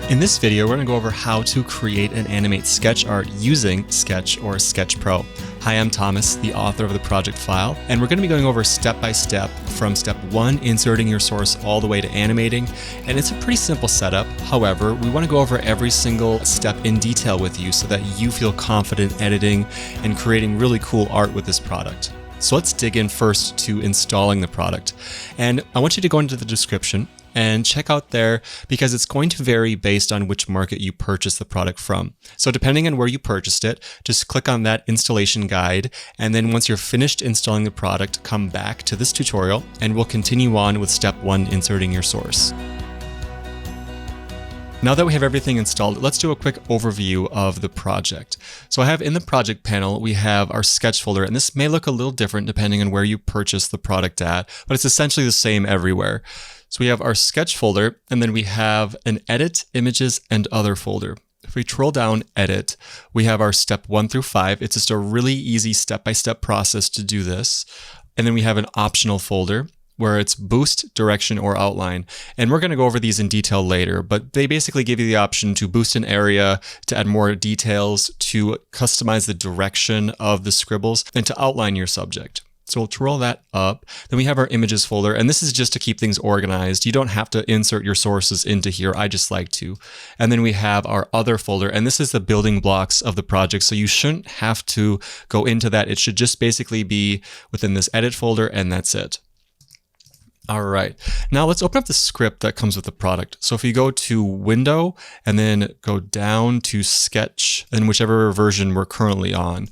In this video, we're going to go over how to create and animate sketch art using Sketch or Sketch Pro. Hi, I'm Thomas, the author of the project file, and we're going to be going over step by step from step 1, inserting your source, all the way to animating. And it's a pretty simple setup. However, we want to go over every single step in detail with you so that you feel confident editing and creating really cool art with this product. So let's dig in first to installing the product. And I want you to go into the description and check out there because it's going to vary based on which market you purchased the product from. So depending on where you purchased it, just click on that installation guide. And then once you're finished installing the product, come back to this tutorial and we'll continue on with step 1, inserting your source. Now that we have everything installed, let's do a quick overview of the project. So I have in the project panel, we have our sketch folder, and this may look a little different depending on where you purchase the product at, but it's essentially the same everywhere. So we have our sketch folder, and then we have an edit, images, and other folder. If we scroll down edit, we have our step 1 through 5. It's just a really easy step-by-step process to do this. And then we have an optional folder where it's boost, direction, or outline. And we're going to go over these in detail later, but they basically give you the option to boost an area, to add more details, to customize the direction of the scribbles, and to outline your subject. So we'll roll that up. Then we have our images folder, and this is just to keep things organized. You don't have to insert your sources into here. I just like to. And then we have our other folder, and this is the building blocks of the project. So you shouldn't have to go into that. It should just basically be within this edit folder, and that's it. All right, now let's open up the script that comes with the product. So if you go to Window and then go down to Sketch and whichever version we're currently on,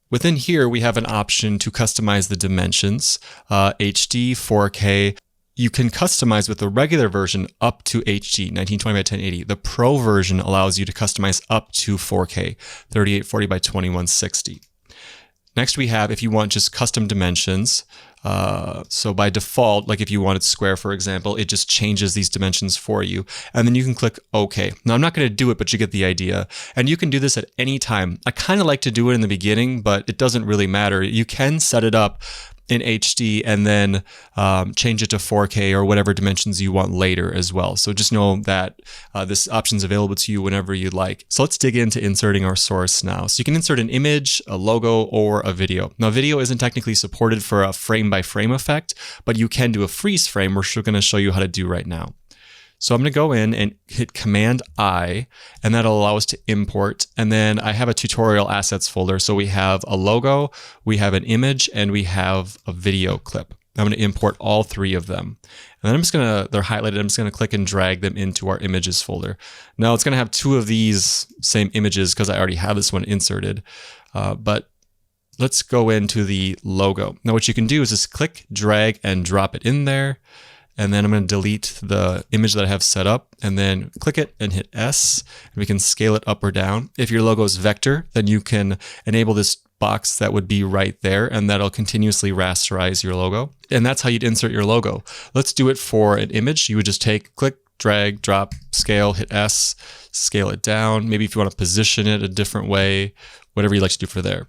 within here we have an option to customize the dimensions, HD, 4K. You can customize with the regular version up to HD, 1920 by 1080. The Pro version allows you to customize up to 4K, 3840 by 2160. Next we have, if you want just custom dimensions, so by default, like if you wanted square, for example, it just changes these dimensions for you. And then you can click OK. Now I'm not going to do it, but you get the idea. And you can do this at any time. I kind of like to do it in the beginning, but it doesn't really matter. You can set it up in HD and then change it to 4K or whatever dimensions you want later as well. So just know that this option is available to you whenever you'd like. So let's dig into inserting our source now. So you can insert an image, a logo, or a video. Now video isn't technically supported for a frame by frame effect, but you can do a freeze frame, which we're going to show you how to do right now. So I'm going to go in and hit Command I, and that'll allow us to import. And then I have a tutorial assets folder. So we have a logo, we have an image, and we have a video clip. I'm going to import all 3 of them. And then I'm just going to, they're highlighted, I'm just going to click and drag them into our images folder. Now it's going to have 2 of these same images because I already have this one inserted. But let's go into the logo. Now what you can do is just click, drag, and drop it in there. And then I'm going to delete the image that I have set up and then click it and hit S. And we can scale it up or down. If your logo is vector, then you can enable this box that would be right there and that'll continuously rasterize your logo. And that's how you'd insert your logo. Let's do it for an image. You would just take, click, drag, drop, scale, hit S, scale it down. Maybe if you want to position it a different way, whatever you'd like to do for there.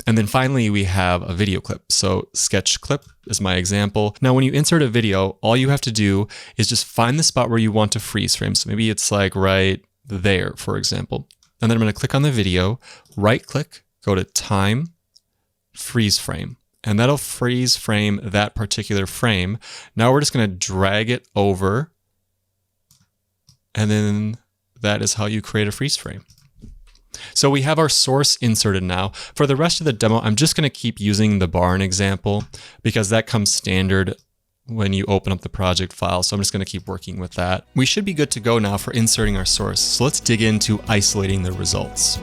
And then finally, we have a video clip. So sketch clip is my example. Now, when you insert a video, all you have to do is just find the spot where you want to freeze frame. So maybe it's like right there, for example. And then I'm going to click on the video, right click, go to time, freeze frame. And that'll freeze frame that particular frame. Now we're just going to drag it over. And then that is how you create a freeze frame. So we have our source inserted now. For the rest of the demo, I'm just going to keep using the barn example because that comes standard when you open up the project file. So I'm just going to keep working with that. We should be good to go now for inserting our source. So let's dig into isolating the results.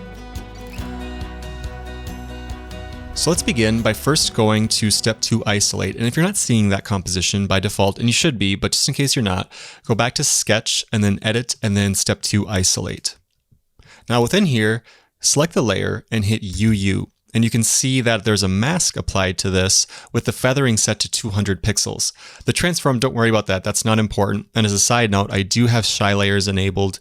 So let's begin by first going to step 2, isolate. And if you're not seeing that composition by default, and you should be, but just in case you're not, go back to sketch and then edit and then step 2, isolate. Now within here, select the layer and hit UU. And you can see that there's a mask applied to this with the feathering set to 200 pixels. The transform, don't worry about that. That's not important. And as a side note, I do have shy layers enabled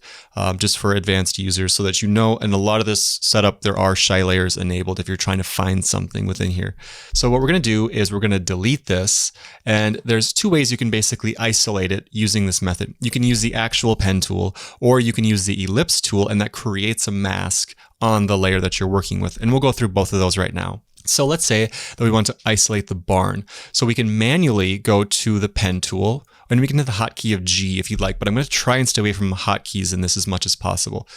just for advanced users so that you know, in a lot of this setup, there are shy layers enabled if you're trying to find something within here. So what we're going to do is we're going to delete this. And there's two ways you can basically isolate it using this method. You can use the actual pen tool, or you can use the ellipse tool, and that creates a mask on the layer that you're working with. And we'll go through both of those right now. So let's say that we want to isolate the barn. So we can manually go to the pen tool, and we can hit the hotkey of G if you'd like, but I'm going to try and stay away from hotkeys in this as much as possible.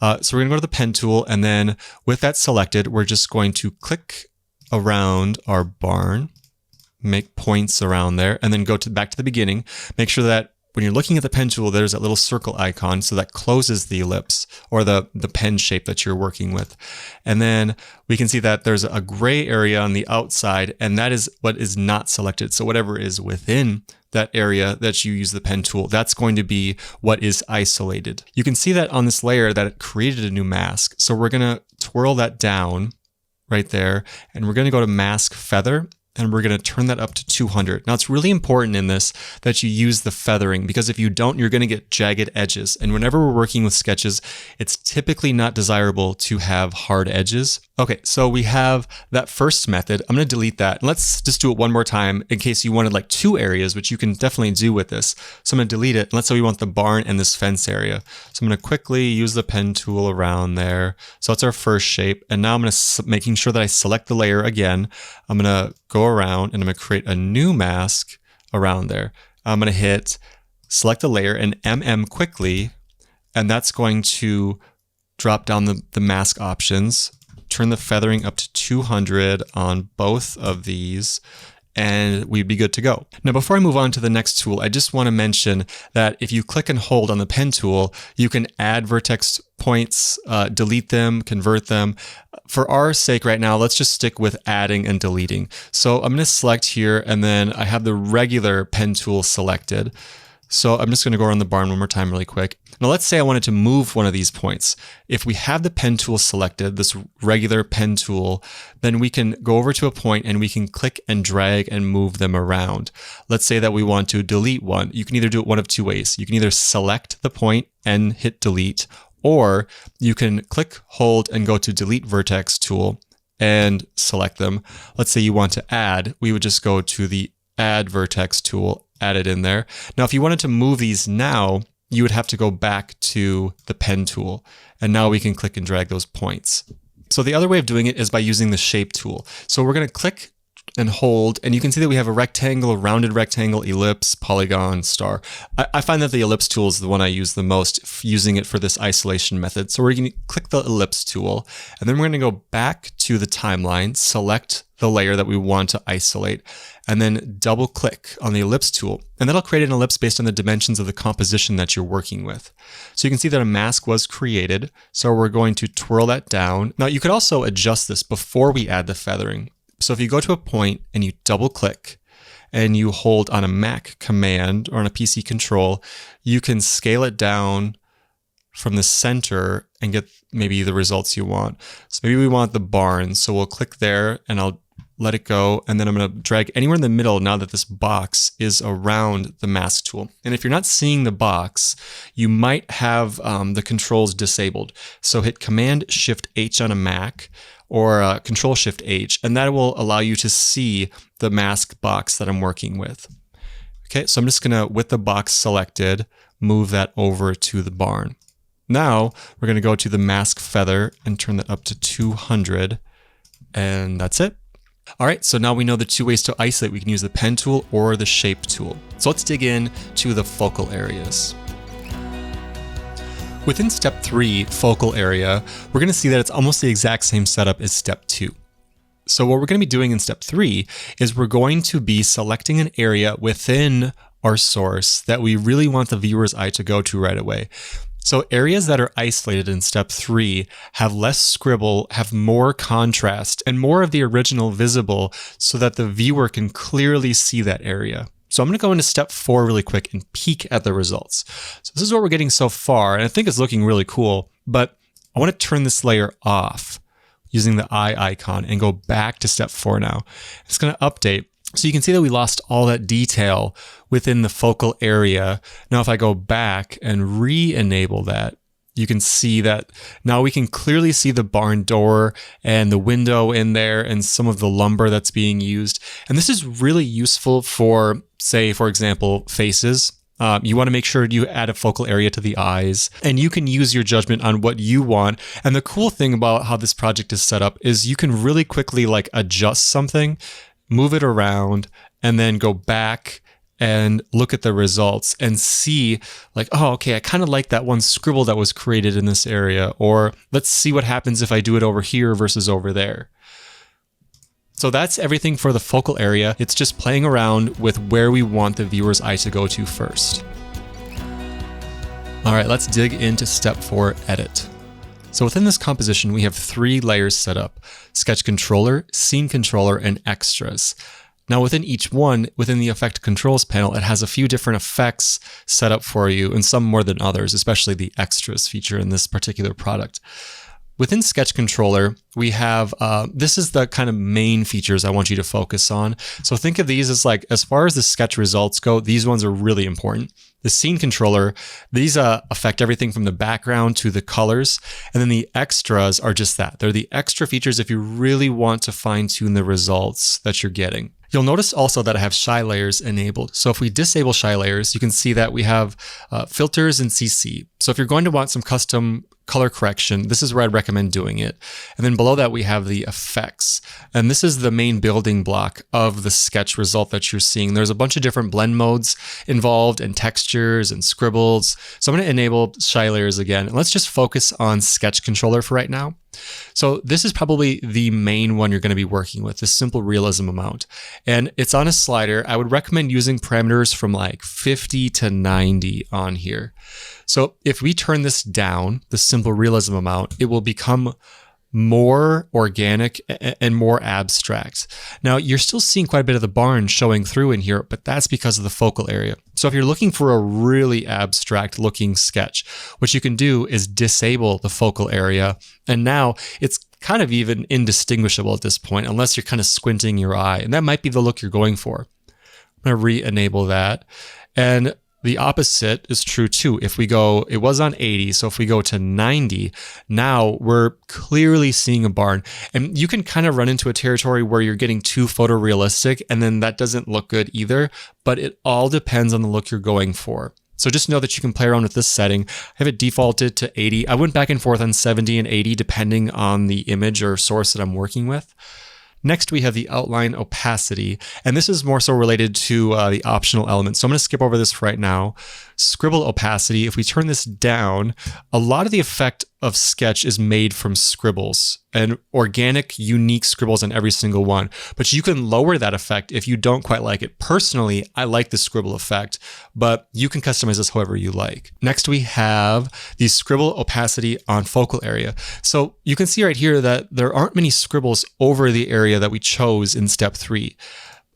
So we're going to go to the pen tool, and then with that selected, we're just going to click around our barn, make points around there, and then go back to the beginning. Make sure that when you're looking at the pen tool, there's that little circle icon, so that closes the ellipse or the pen shape that you're working with. And then we can see that there's a gray area on the outside, and that is what is not selected. So whatever is within that area that you use the pen tool, that's going to be what is isolated. You can see that on this layer that it created a new mask. So we're going to twirl that down right there, and we're going to go to mask feather, and we're going to turn that up to 200. Now, it's really important in this that you use the feathering, because if you don't, you're going to get jagged edges. And whenever we're working with sketches, it's typically not desirable to have hard edges. Okay, so we have that first method. I'm going to delete that. Let's just do it one more time in case you wanted like two areas, which you can definitely do with this. So I'm going to delete it. And let's say we want the barn and this fence area. So I'm going to quickly use the pen tool around there. So that's our first shape. And now I'm going to making sure that I select the layer again. I'm going to go around and I'm going to create a new mask around there. I'm going to hit select the layer and MM quickly, and that's going to drop down the mask options, turn the feathering up to 200 on both of these, and we'd be good to go. Now, before I move on to the next tool, I just want to mention that if you click and hold on the pen tool, you can add vertex points, delete them, convert them. For our sake right now, let's just stick with adding and deleting. So I'm going to select here, and then I have the regular pen tool selected. So I'm just going to go around the barn one more time really quick. Now let's say I wanted to move one of these points. If we have the pen tool selected, this regular pen tool, then we can go over to a point and we can click and drag and move them around. Let's say that we want to delete one. You can either do it one of two ways. You can either select the point and hit delete, or you can click, hold, and go to delete vertex tool and select them. Let's say you want to add, we would just go to the add vertex tool, add it in there. Now, if you wanted to move these now, you would have to go back to the pen tool, and now we can click and drag those points. So the other way of doing it is by using the shape tool. So we're going to click and hold, and you can see that we have a rectangle, a rounded rectangle, ellipse, polygon, star. I find that the ellipse tool is the one I use the most, using it for this isolation method. So we're going to click the ellipse tool, and then we're going to go back to the timeline, select the layer that we want to isolate, and then double click on the ellipse tool, and that'll create an ellipse based on the dimensions of the composition that you're working with. So you can see that a mask was created. So we're going to twirl that down. Now you could also adjust this before we add the feathering. So if you go to a point and you double click and you hold on a Mac command or on a PC control, you can scale it down from the center and get maybe the results you want. So maybe we want the barn. So we'll click there and I'll let it go. And then I'm going to drag anywhere in the middle now that this box is around the mask tool. And if you're not seeing the box, you might have the controls disabled. So hit Command Shift H on a Mac, or Control Shift H, and that will allow you to see the mask box that I'm working with. Okay, so I'm just gonna, with the box selected, move that over to the barn. Now we're gonna go to the mask feather and turn that up to 200, and that's it. All right, so now we know the two ways to isolate. We can use the pen tool or the shape tool. So let's dig in to the focal areas. Within step 3, focal area, we're going to see that it's almost the exact same setup as step 2. So what we're going to be doing in step 3 is we're going to be selecting an area within our source that we really want the viewer's eye to go to right away. So areas that are isolated in step 3 have less scribble, have more contrast, and more of the original visible so that the viewer can clearly see that area. So I'm going to go into step 4 really quick and peek at the results. So this is what we're getting so far, and I think it's looking really cool, but I want to turn this layer off. using the eye icon and go back to step 4 now. It's going to update. So you can see that we lost all that detail within the focal area. Now if I go back and re-enable that, you can see that now we can clearly see the barn door and the window in there and some of the lumber that's being used. And this is really useful for, say, for example, faces. You want to make sure you add a focal area to the eyes, and you can use your judgment on what you want. And the cool thing about how this project is set up is you can really quickly like adjust something, move it around, and then go back and look at the results and see like, oh, okay, I kind of like that one scribble that was created in this area, or let's see what happens if I do it over here versus over there. So that's everything for the focal area. It's just playing around with where we want the viewer's eye to go to first. All right, let's dig into step 4, edit. So within this composition, we have 3 layers set up: sketch controller, scene controller, and extras. Now within each one, within the effect controls panel, it has a few different effects set up for you, and some more than others, especially the extras feature in this particular product. Within Sketch Controller, we have, this is the kind of main features I want you to focus on. So think of these as like, as far as the sketch results go, these ones are really important. The Scene Controller, these affect everything from the background to the colors. And then the extras are just that. They're the extra features if you really want to fine tune the results that you're getting. You'll notice also that I have shy layers enabled. So if we disable shy layers, you can see that we have filters and CC. So if you're going to want some custom color correction, this is where I'd recommend doing it. And then below that, we have the effects. And this is the main building block of the sketch result that you're seeing. There's a bunch of different blend modes involved and textures and scribbles. So I'm going to enable shy layers again. And let's just focus on Sketch Controller for right now. So this is probably the main one you're going to be working with, this simple realism amount. And it's on a slider. I would recommend using parameters from like 50 to 90 on here. So if we turn this down, the simple realism amount, it will become more organic and more abstract. Now you're still seeing quite a bit of the barn showing through in here, but that's because of the focal area. So if you're looking for a really abstract looking sketch, what you can do is disable the focal area. And now it's kind of even indistinguishable at this point, unless you're kind of squinting your eye. And that might be the look you're going for. I'm going to re-enable that. And the opposite is true too. If we go, it was on 80, so if we go to 90, now we're clearly seeing a barn. And you can kind of run into a territory where you're getting too photorealistic, and then that doesn't look good either, but it all depends on the look you're going for. So just know that you can play around with this setting. I have it defaulted to 80. I went back and forth on 70 and 80 depending on the image or source that I'm working with. Next, we have the outline opacity, and this is more so related to the optional elements. So I'm going to skip over this right now. Scribble opacity, if we turn this down, a lot of the effect of sketch is made from scribbles and organic, unique scribbles on every single one. But you can lower that effect if you don't quite like it. Personally, I like the scribble effect, but you can customize this however you like. Next, we have the scribble opacity on focal area. So you can see right here that there aren't many scribbles over the area that we chose in step 3.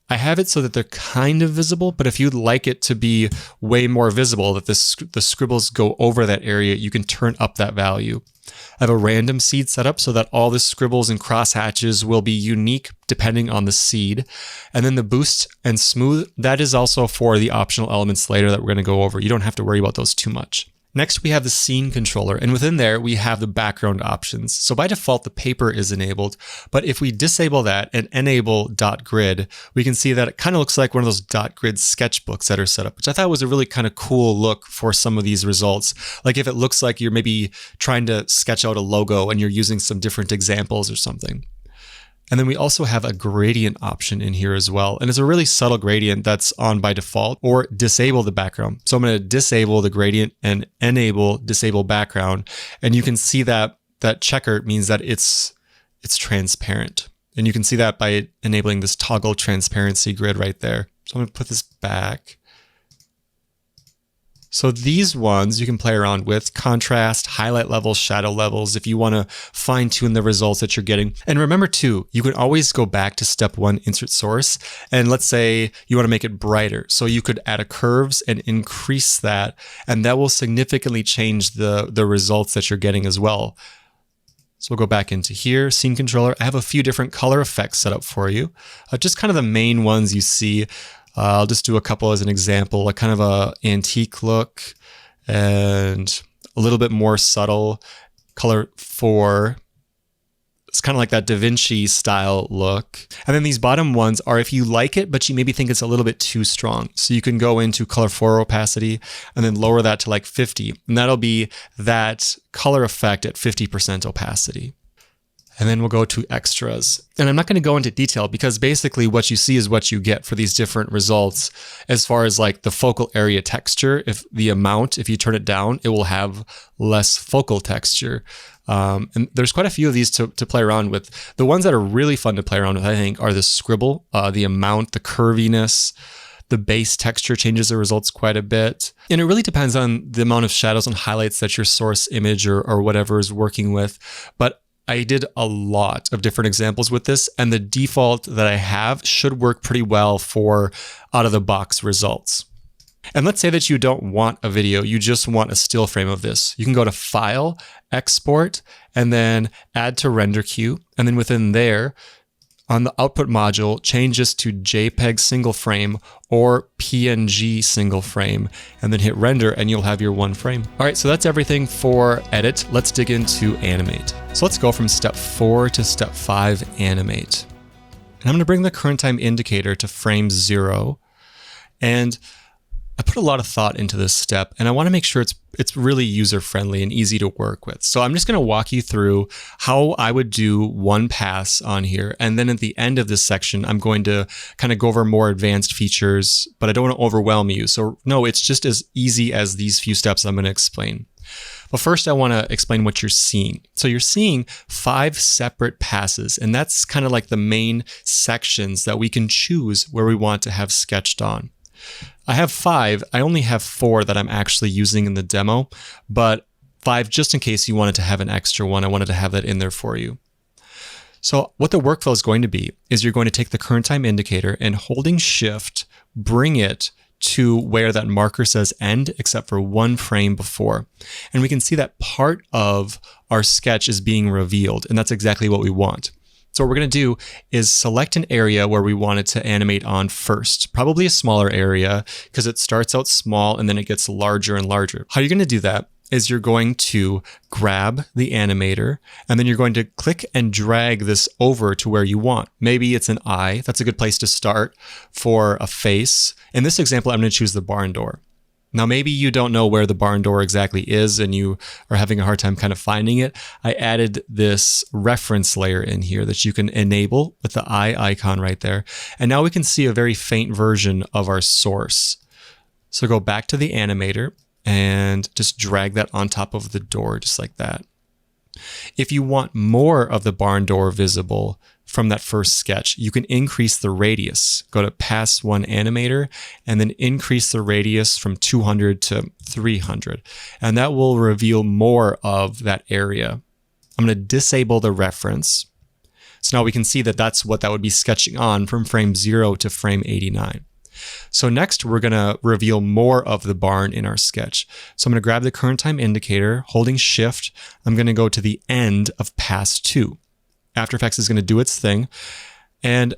I have it so that they're kind of visible, but if you'd like it to be way more visible, that the scribbles go over that area, you can turn up that value. I have a random seed set up so that all the scribbles and crosshatches will be unique depending on the seed. And then the boost and smooth, that is also for the optional elements later that we're going to go over. You don't have to worry about those too much. Next, we have the scene controller, and within there, we have the background options. So by default, the paper is enabled, but if we disable that and enable dot grid, we can see that it kind of looks like one of those dot grid sketchbooks that are set up, which I thought was a really kind of cool look for some of these results. Like if it looks like you're maybe trying to sketch out a logo and you're using some different examples or something. And then we also have a gradient option in here as well. And it's a really subtle gradient that's on by default, or disable the background. So I'm going to disable the gradient and enable disable background. And you can see that that checker means that it's transparent. And you can see that by enabling this toggle transparency grid right there. So I'm going to put this back. So these ones you can play around with: contrast, highlight levels, shadow levels, if you want to fine tune the results that you're getting. And remember too, you can always go back to step 1, insert source. And let's say you want to make it brighter. So you could add a curves and increase that, and that will significantly change the results that you're getting as well. So we'll go back into here, scene controller. I have a few different color effects set up for you. Just kind of the main ones you see. I'll just do a couple as an example, like kind of a antique look and a little bit more subtle. Color 4. It's kind of like that Da Vinci style look. And then these bottom ones are if you like it, but you maybe think it's a little bit too strong. So you can go into color 4 opacity and then lower that to like 50. And that'll be that color effect at 50% opacity. And then we'll go to extras. And I'm not going to go into detail because basically what you see is what you get for these different results. As far as like the focal area texture, if you turn it down, it will have less focal texture. And there's quite a few of these to play around with. The ones that are really fun to play around with, I think, are the scribble, the amount, the curviness. The base texture changes the results quite a bit. And it really depends on the amount of shadows and highlights that your source image or whatever is working with. But I did a lot of different examples with this, and the default that I have should work pretty well for out-of-the-box results. And let's say that you don't want a video, you just want a still frame of this. You can go to File, Export, and then Add to Render Queue. And then within there, on the output module, change this to JPEG single frame or PNG single frame, and then hit render and you'll have your one frame. All right, so that's everything for edit. Let's dig into animate. So let's go from step 4 to step 5, animate. And I'm gonna bring the current time indicator to frame 0. And I put a lot of thought into this step, and I want to make sure it's really user-friendly and easy to work with. So I'm just going to walk you through how I would do one pass on here. And then at the end of this section, I'm going to kind of go over more advanced features, but I don't want to overwhelm you. So no, it's just as easy as these few steps I'm going to explain. But first, I want to explain what you're seeing. So you're seeing 5 separate passes, and that's kind of like the main sections that we can choose where we want to have sketched on. I have 5. I only have 4 that I'm actually using in the demo, but 5 just in case you wanted to have an extra one. I wanted to have that in there for you. So what the workflow is going to be is you're going to take the current time indicator and holding shift, bring it to where that marker says end, except for one frame before. And we can see that part of our sketch is being revealed, and that's exactly what we want. So what we're going to do is select an area where we want it to animate on first, probably a smaller area because it starts out small and then it gets larger and larger. How you're going to do that is you're going to grab the animator and then you're going to click and drag this over to where you want. Maybe it's an eye. That's a good place to start for a face. In this example, I'm going to choose the barn door. Now, maybe you don't know where the barn door exactly is and you are having a hard time kind of finding it. I added this reference layer in here that you can enable with the eye icon right there. And now we can see a very faint version of our source. So go back to the animator and just drag that on top of the door just like that. If you want more of the barn door visible from that first sketch, you can increase the radius. Go to Pass 1 Animator and then increase the radius from 200 to 300. And that will reveal more of that area. I'm going to disable the reference. So now we can see that that's what that would be sketching on from frame 0 to frame 89. So next, we're going to reveal more of the barn in our sketch. So I'm going to grab the current time indicator, holding shift. I'm going to go to the end of Pass 2. After Effects is going to do its thing. And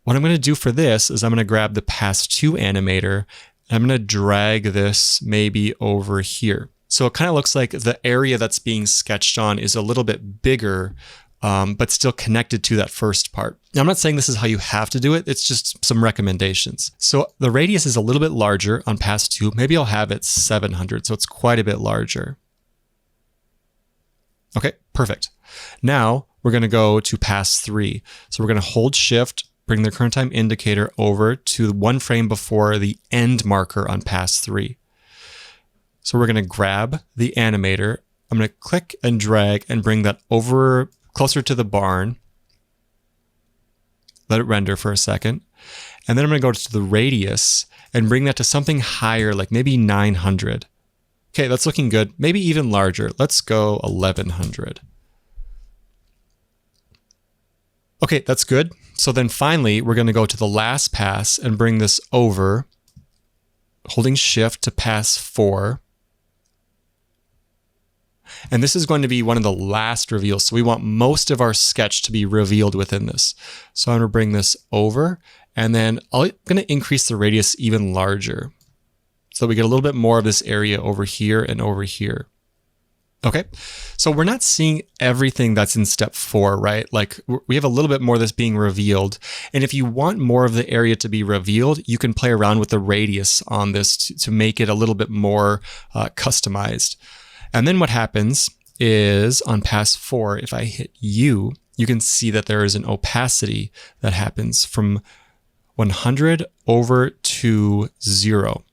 what I'm going to do for this is I'm going to grab the Pass 2 animator. And I'm going to drag this maybe over here. So it kind of looks like the area that's being sketched on is a little bit bigger, but still connected to that first part. Now, I'm not saying this is how you have to do it. It's just some recommendations. So the radius is a little bit larger on Pass 2. Maybe I'll have it 700. So it's quite a bit larger. Okay, perfect. Now we're going to go to Pass 3. So we're going to hold shift, bring the current time indicator over to one frame before the end marker on Pass 3. So we're going to grab the animator. I'm going to click and drag and bring that over closer to the barn. Let it render for a second. And then I'm going to go to the radius and bring that to something higher, like maybe 900. Okay, that's looking good. Maybe even larger. Let's go 1100. Okay, that's good. So then finally, we're going to go to the last pass and bring this over, holding shift to Pass 4. And this is going to be one of the last reveals. So we want most of our sketch to be revealed within this. So I'm going to bring this over, and then I'm going to increase the radius even larger, so we get a little bit more of this area over here and over here. Okay, so we're not seeing everything that's in step 4, right? Like we have a little bit more of this being revealed. And if you want more of the area to be revealed, you can play around with the radius on this to make it a little bit more customized. And then what happens is on pass 4, if I hit U, you can see that there is an opacity that happens from 100 over to 0.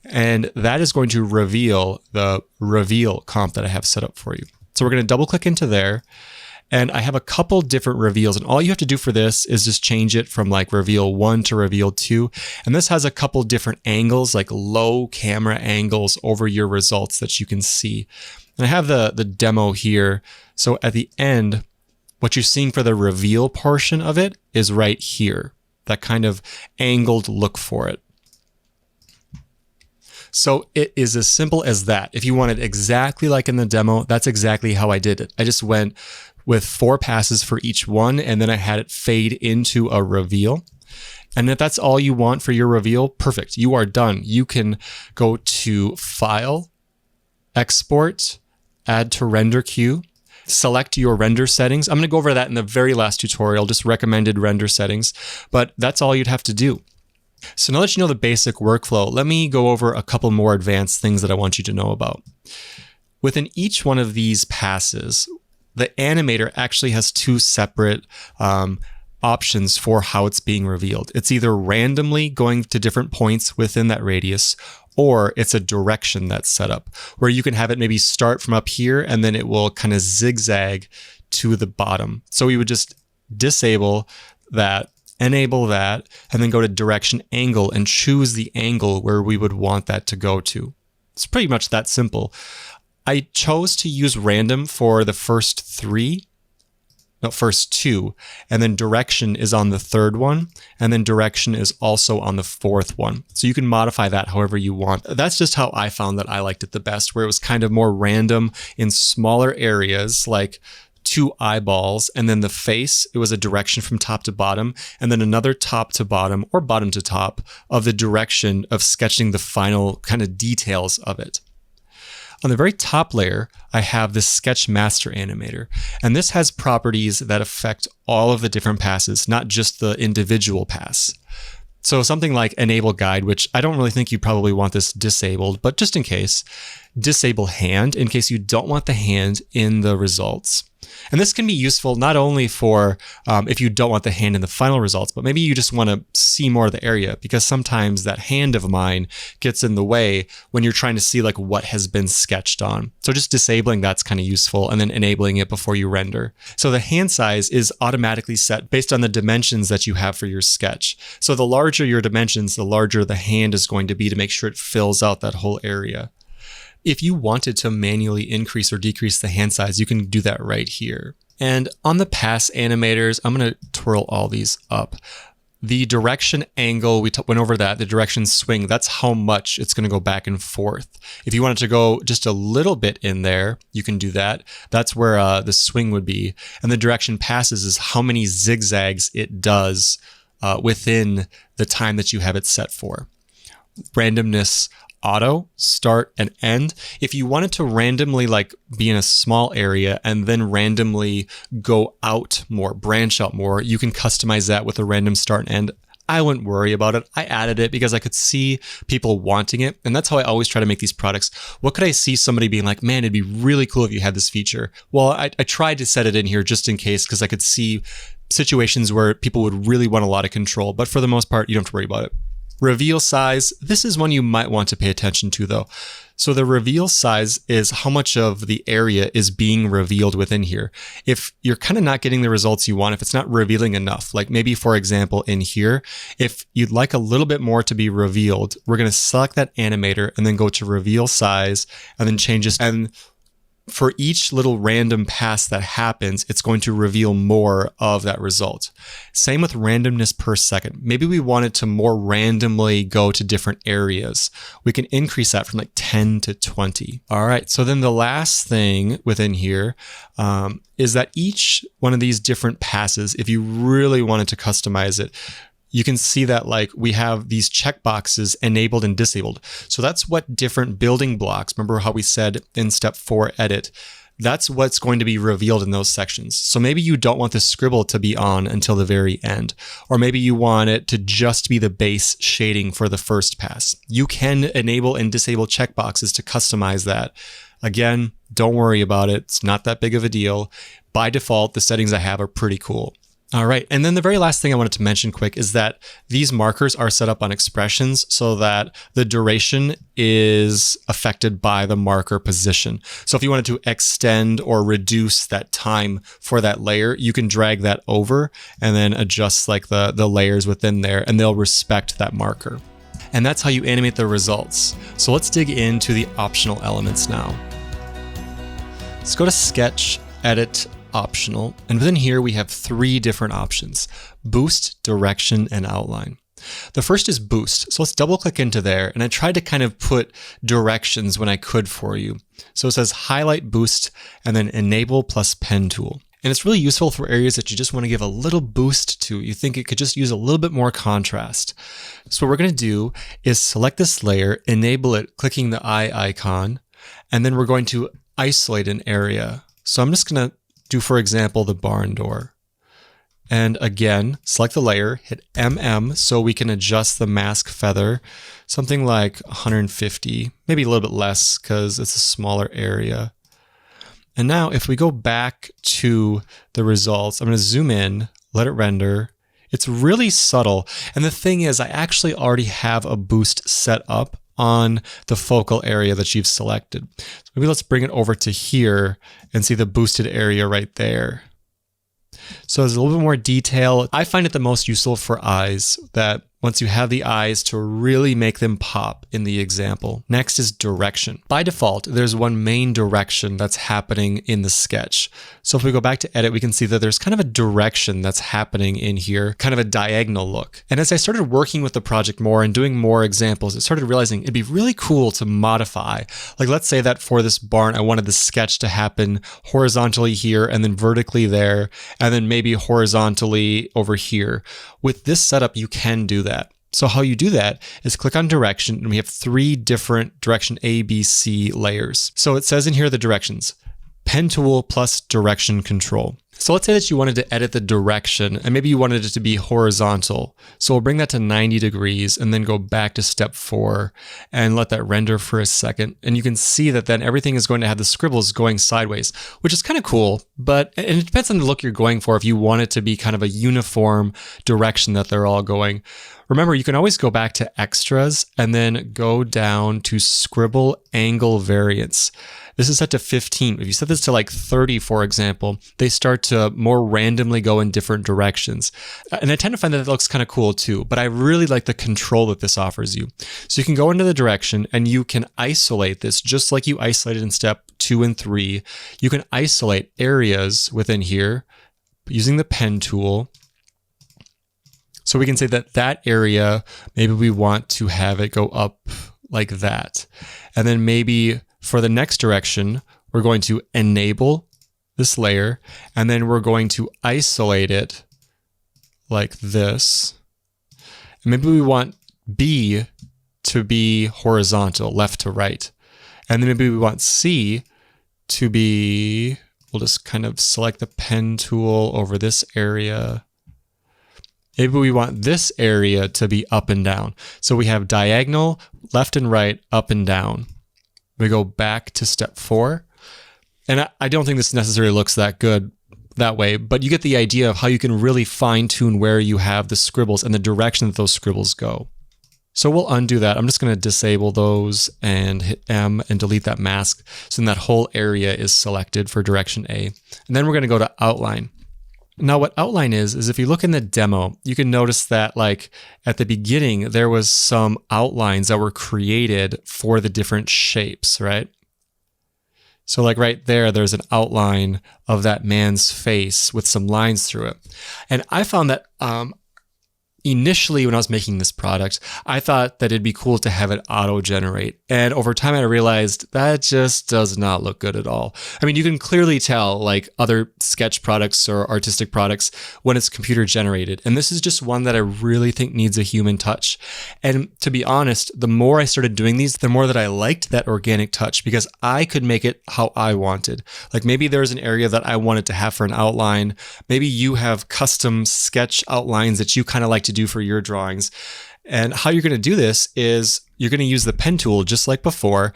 And that is going to reveal the reveal comp that I have set up for you. So we're going to double click into there. And I have a couple different reveals. And all you have to do for this is just change it from like reveal 1 to reveal 2. And this has a couple different angles, like low camera angles over your results that you can see. And I have the demo here. So at the end, what you're seeing for the reveal portion of it is right here, that kind of angled look for it. So it is as simple as that. If you want it exactly like in the demo, that's exactly how I did it. I just went with 4 passes for each one, and then I had it fade into a reveal. And if that's all you want for your reveal, perfect. You are done. You can go to File, Export, Add to Render Queue, select your render settings. I'm going to go over that in the very last tutorial, just recommended render settings, but that's all you'd have to do. So now that you know the basic workflow, let me go over a couple more advanced things that I want you to know about. Within each one of these passes, the animator actually has 2 separate options for how it's being revealed. It's either randomly going to different points within that radius, or it's a direction that's set up where you can have it maybe start from up here and then it will kind of zigzag to the bottom. So we would just disable that, enable that, and then go to direction angle and choose the angle where we would want that to go to. It's pretty much that simple. I chose to use random for the first 2, and then direction is on the 3rd one, and then direction is also on the 4th one. So you can modify that however you want. That's just how I found that I liked it the best, where it was kind of more random in smaller areas, like 2 eyeballs, and then the face, it was a direction from top to bottom, and then another top to bottom or bottom to top of the direction of sketching the final kind of details of it. On the very top layer, I have this Sketch Master Animator, and this has properties that affect all of the different passes, not just the individual pass. So something like Enable Guide, which I don't really think you probably want this disabled, but just in case, disable Hand in case you don't want the hand in the results. And this can be useful not only for if you don't want the hand in the final results, but maybe you just want to see more of the area, because sometimes that hand of mine gets in the way when you're trying to see like what has been sketched on. So just disabling that's kind of useful, and then enabling it before you render. So the hand size is automatically set based on the dimensions that you have for your sketch. So the larger your dimensions, the larger the hand is going to be to make sure it fills out that whole area. If you wanted to manually increase or decrease the hand size, you can do that right here. And on the pass animators, I'm going to twirl all these up. The direction angle, we went over that. The direction swing, that's how much it's going to go back and forth. If you wanted to go just a little bit in there, you can do that. That's where the swing would be. And the direction passes is how many zigzags it does within the time that you have it set for. Randomness, auto, start and end. If you wanted to randomly like be in a small area and then randomly go out more, branch out more, you can customize that with a random start and end. I wouldn't worry about it. I added it because I could see people wanting it. And that's how I always try to make these products. What could I see somebody being like, man, it'd be really cool if you had this feature. Well, I tried to set it in here just in case, because I could see situations where people would really want a lot of control. But for the most part, you don't have to worry about it. Reveal size, this is one you might want to pay attention to though. So the reveal size is how much of the area is being revealed within here. If you're kind of not getting the results you want, if it's not revealing enough, like maybe for example in here, if you'd like a little bit more to be revealed, we're going to select that animator and then go to reveal size and then change this. And for each little random pass that happens, it's going to reveal more of that result. Same with randomness per second. Maybe we want it to more randomly go to different areas. We can increase that from like 10 to 20. All right, so then the last thing within here is that each one of these different passes, if you really wanted to customize it, you can see that like we have these checkboxes enabled and disabled. So that's what different building blocks, remember how we said in step 4 edit, that's what's going to be revealed in those sections. So maybe you don't want the scribble to be on until the very end, or maybe you want it to just be the base shading for the first pass. You can enable and disable checkboxes to customize that. Again, don't worry about it. It's not that big of a deal. By default, the settings I have are pretty cool. All right, and then the very last thing I wanted to mention quick is that these markers are set up on expressions so that the duration is affected by the marker position. So if you wanted to extend or reduce that time for that layer, you can drag that over and then adjust like the layers within there, and they'll respect that marker. And that's how you animate the results. So let's dig into the optional elements now. Let's go to Sketch, Edit, Optional, and within here we have 3 different options: boost, direction, and outline. The first is boost, so let's double click into there, and I tried to kind of put directions when I could for you. So it says highlight, boost, and then enable plus pen tool. And it's really useful for areas that you just want to give a little boost to. You think it could just use a little bit more contrast. So what we're going to do is select this layer, enable it, clicking the eye icon, and then we're going to isolate an area. So I'm just going to do, for example, the barn door. And again, select the layer, hit MM so we can adjust the mask feather, something like 150, maybe a little bit less because it's a smaller area. And now if we go back to the results, I'm going to zoom in, let it render. It's really subtle. And the thing is, I actually already have a boost set up on the focal area that you've selected. So maybe let's bring it over to here and see the boosted area right there. So there's a little bit more detail. I find it the most useful for eyes, that once you have the eyes to really make them pop in the example. Next is direction. By default, there's one main direction that's happening in the sketch. So if we go back to edit, we can see that there's kind of a direction that's happening in here, kind of a diagonal look. And as I started working with the project more and doing more examples, I started realizing it'd be really cool to modify. Like let's say that for this barn, I wanted the sketch to happen horizontally here and then vertically there, and then maybe horizontally over here. With this setup, you can do that. So how you do that is click on direction, and we have 3 different direction A, B, C layers. So it says in here the directions, pen tool plus direction control. So let's say that you wanted to edit the direction and maybe you wanted it to be horizontal. So we'll bring that to 90 degrees and then go back to step 4 and let that render for a second. And you can see that then everything is going to have the scribbles going sideways, which is kind of cool, and it depends on the look you're going for if you want it to be kind of a uniform direction that they're all going. Remember, you can always go back to extras and then go down to scribble angle variance. This is set to 15. If you set this to like 30, for example, they start to more randomly go in different directions. And I tend to find that it looks kind of cool too, but I really like the control that this offers you. So you can go into the direction and you can isolate this just like you isolated in step 2 and 3. You can isolate areas within here using the pen tool. So we can say that that area, maybe we want to have it go up like that. And then maybe for the next direction, we're going to enable this layer, and then we're going to isolate it like this. And maybe we want B to be horizontal, left to right. And then maybe we want C to be, we'll just kind of select the pen tool over this area. Maybe we want this area to be up and down. So we have diagonal, left and right, up and down. We go back to step 4. And I don't think this necessarily looks that good that way, but you get the idea of how you can really fine tune where you have the scribbles and the direction that those scribbles go. So we'll undo that. I'm just going to disable those and hit M and delete that mask. So then that whole area is selected for direction A. And then we're going to go to outline. Now what outline is if you look in the demo, you can notice that like at the beginning, there was some outlines that were created for the different shapes, right? So like right there, there's an outline of that man's face with some lines through it. And I found that initially when I was making this product, I thought that it'd be cool to have it auto-generate. And over time I realized that just does not look good at all. I mean, you can clearly tell like other sketch products or artistic products when it's computer generated. And this is just one that I really think needs a human touch. And to be honest, the more I started doing these, the more that I liked that organic touch because I could make it how I wanted. Like maybe there's an area that I wanted to have for an outline. Maybe you have custom sketch outlines that you kind of like to do for your drawings. And how you're going to do this is you're going to use the pen tool just like before.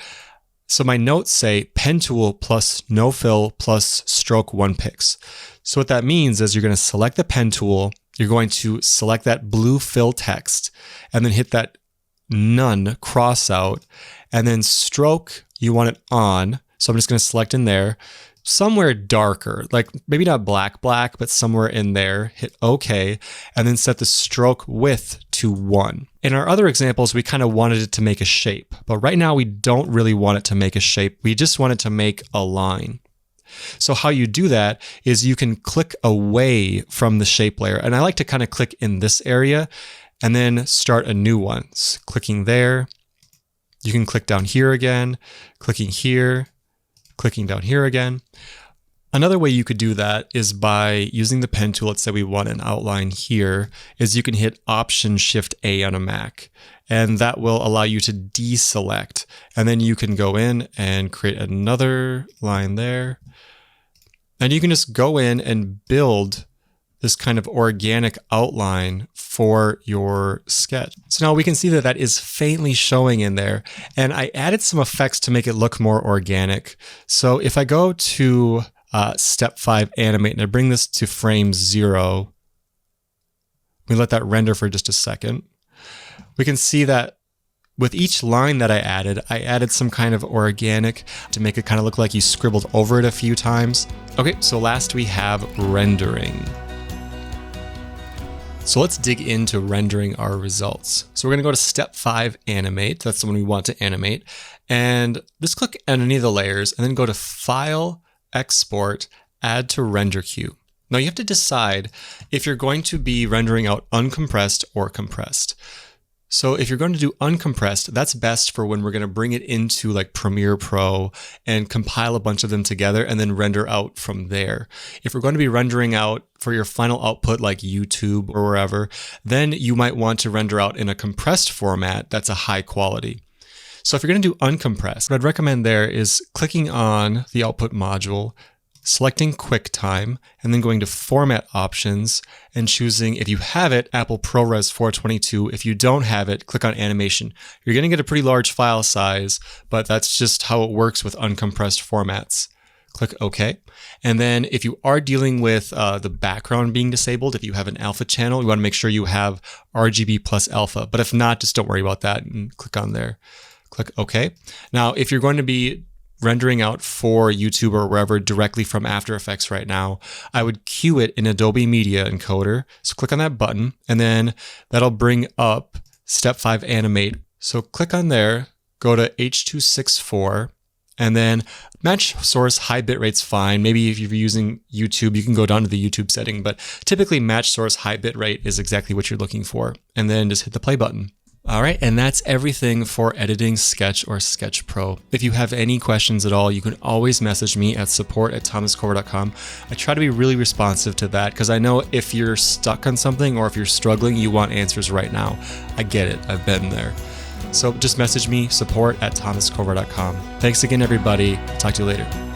So my notes say pen tool plus no fill plus stroke 1 pix. So what that means is you're going to select the pen tool. You're going to select that blue fill text and then hit that none cross out and then stroke, you want it on. So I'm just going to select in there. Somewhere darker, like maybe not black, but somewhere in there, hit OK, and then set the stroke width to 1. In our other examples, we kind of wanted it to make a shape, but right now we don't really want it to make a shape. We just want it to make a line. So how you do that is you can click away from the shape layer. And I like to kind of click in this area and then start a new one. So clicking there, you can click down here again, clicking here, clicking down here again. Another way you could do that is by using the pen tool. Let's say we want an outline here, is you can hit Option Shift A on a Mac, and that will allow you to deselect. And then you can go in and create another line there. And you can just go in and build this kind of organic outline for your sketch. So now we can see that that is faintly showing in there. And I added some effects to make it look more organic. So if I go to step 5, animate, and I bring this to frame 0, we let that render for just a second. We can see that with each line that I added some kind of organic to make it kind of look like you scribbled over it a few times. Okay, so last we have rendering. So let's dig into rendering our results. So we're going to go to step 5, animate. That's the one we want to animate. And just click on any of the layers and then go to File, Export, Add to Render Queue. Now you have to decide if you're going to be rendering out uncompressed or compressed. So if you're going to do uncompressed, that's best for when we're going to bring it into like Premiere Pro and compile a bunch of them together and then render out from there. If we're going to be rendering out for your final output like YouTube or wherever, then you might want to render out in a compressed format that's a high quality. So if you're going to do uncompressed, what I'd recommend there is clicking on the output module, selecting QuickTime, and then going to Format Options and choosing, if you have it, Apple ProRes 422. If you don't have it, click on Animation. You're going to get a pretty large file size, but that's just how it works with uncompressed formats. Click OK. And then if you are dealing with the background being disabled, if you have an alpha channel, you want to make sure you have RGB plus alpha. But if not, just don't worry about that and click on there. Click OK. Now, if you're going to be rendering out for YouTube or wherever directly from After Effects right now, I would queue it in Adobe Media Encoder. So click on that button and then that'll bring up step 5, animate. So click on there, go to H.264 and then match source high bitrate's fine. Maybe if you're using YouTube, you can go down to the YouTube setting, but typically match source high bitrate is exactly what you're looking for. And then just hit the play button. All right, and that's everything for editing Sketch or Sketch Pro. If you have any questions at all, you can always message me at support@thomascover.com. I try to be really responsive to that because I know if you're stuck on something or if you're struggling, you want answers right now. I get it, I've been there. So just message me, support@thomascover.com. Thanks again, everybody. Talk to you later.